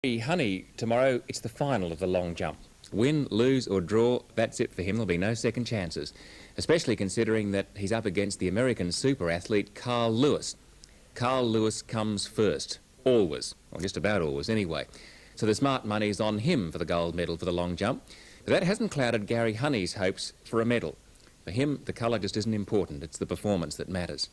Honey, tomorrow it's the final of the long jump. Win, lose or draw, that's it for him. There'll be no second chances, especially considering that he's up against the American super athlete Carl Lewis. Carl Lewis comes first, always, or just about always anyway. So the smart money's on him for the gold medal for the long jump. But that hasn't clouded Gary Honey's hopes for a medal. For him, the colour just isn't important. It's the performance that matters.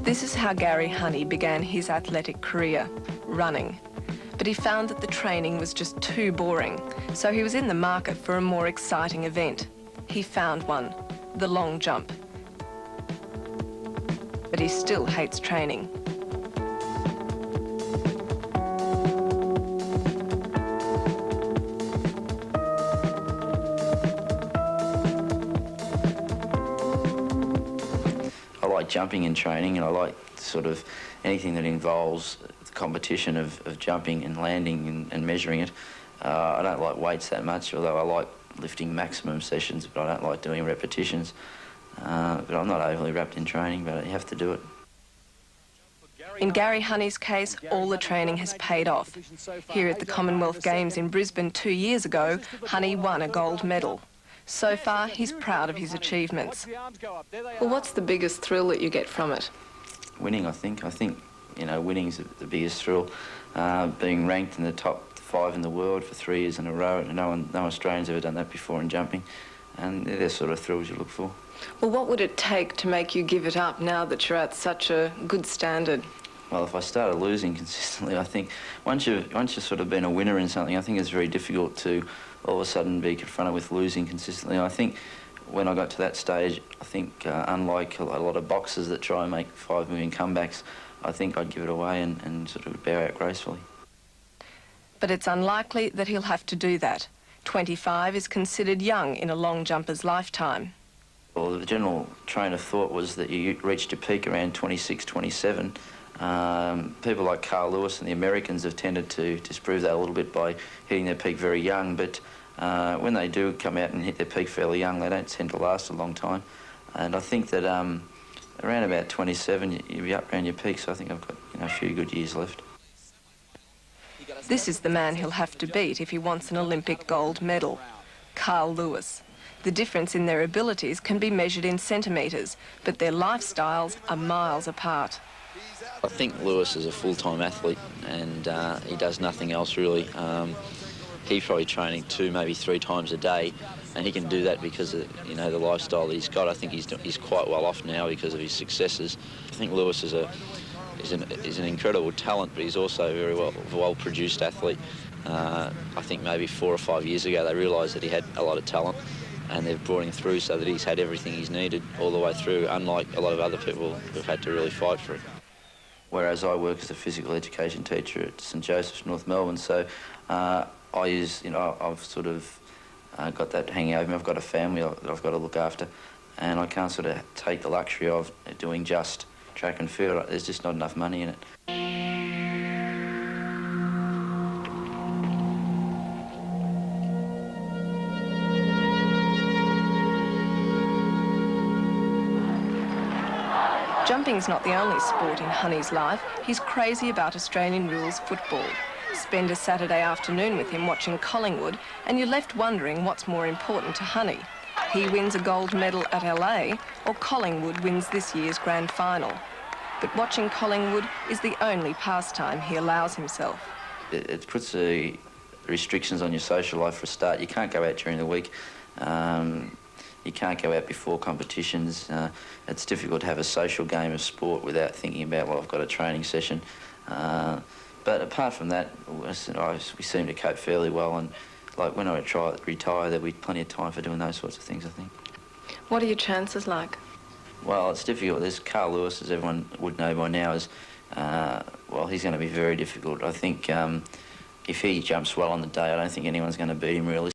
This is how Gary Honey began his athletic career, running. But he found that the training was just too boring, so he was in the market for a more exciting event. He found one, the long jump. But he still hates training. I like jumping and training, and I like sort of anything that involves the competition of jumping and landing and measuring it. I don't like weights that much, although I like lifting maximum sessions, but I don't like doing repetitions. But I'm not overly wrapped in training, but you have to do it. In Gary Honey's case, all the training has paid off. Here at the Commonwealth Games in Brisbane 2 years ago, Honey won a gold medal. So far, he's proud of his achievements. Well, what's the biggest thrill that you get from it? Winning, I think. You know, winning's the biggest thrill. Being ranked in the top 5 in the world for 3 years in a row. No Australian's ever done that before in jumping. And they're the sort of thrills you look for. Well, what would it take to make you give it up now that you're at such a good standard? Well, if I started losing consistently, I think once you've sort of been a winner in something, I think it's very difficult to all of a sudden be confronted with losing consistently. And I think when I got to that stage, I think unlike a lot of boxers that try and make 5 million comebacks, I think I'd give it away and sort of bow out gracefully. But it's unlikely that he'll have to do that. 25 is considered young in a long jumper's lifetime. Well, the general train of thought was that you reached your peak around 26, 27. People like Carl Lewis and the Americans have tended to disprove that a little bit by hitting their peak very young, but when they do come out and hit their peak fairly young, they don't tend to last a long time. And I think that around about 27, you'll be up around your peak, so I think I've got a few good years left. This is the man he'll have to beat if he wants an Olympic gold medal, Carl Lewis. The difference in their abilities can be measured in centimetres, but their lifestyles are miles apart. I think Lewis is a full-time athlete, and he does nothing else really. He's probably training 2, maybe 3 times a day, and he can do that because of the lifestyle that he's got. I think he's quite well off now because of his successes. I think Lewis is an incredible talent, but he's also a very well-produced athlete. I think maybe 4 or 5 years ago they realised that he had a lot of talent, and they've brought him through so that he's had everything he's needed all the way through, unlike a lot of other people who've had to really fight for it. Whereas I work as a physical education teacher at St Joseph's, North Melbourne, so I use, I've sort of got that hanging over me. I've got a family that I've got to look after, and I can't sort of take the luxury of doing just track and field. There's just not enough money in it. Jumping's not the only sport in Honey's life. He's crazy about Australian rules football. Spend a Saturday afternoon with him watching Collingwood, and you're left wondering what's more important to Honey. He wins a gold medal at LA, or Collingwood wins this year's grand final. But watching Collingwood is the only pastime he allows himself. It puts restrictions on your social life for a start. You can't go out during the week. You can't go out before competitions. It's difficult to have a social game of sport without thinking about, well, I've got a training session. But apart from that, we seem to cope fairly well, and like when I retire, there'll be plenty of time for doing those sorts of things, I think. What are your chances like? Well, it's difficult. There's Carl Lewis, as everyone would know by now, well, he's going to be very difficult. I think if he jumps well on the day, I don't think anyone's going to beat him really.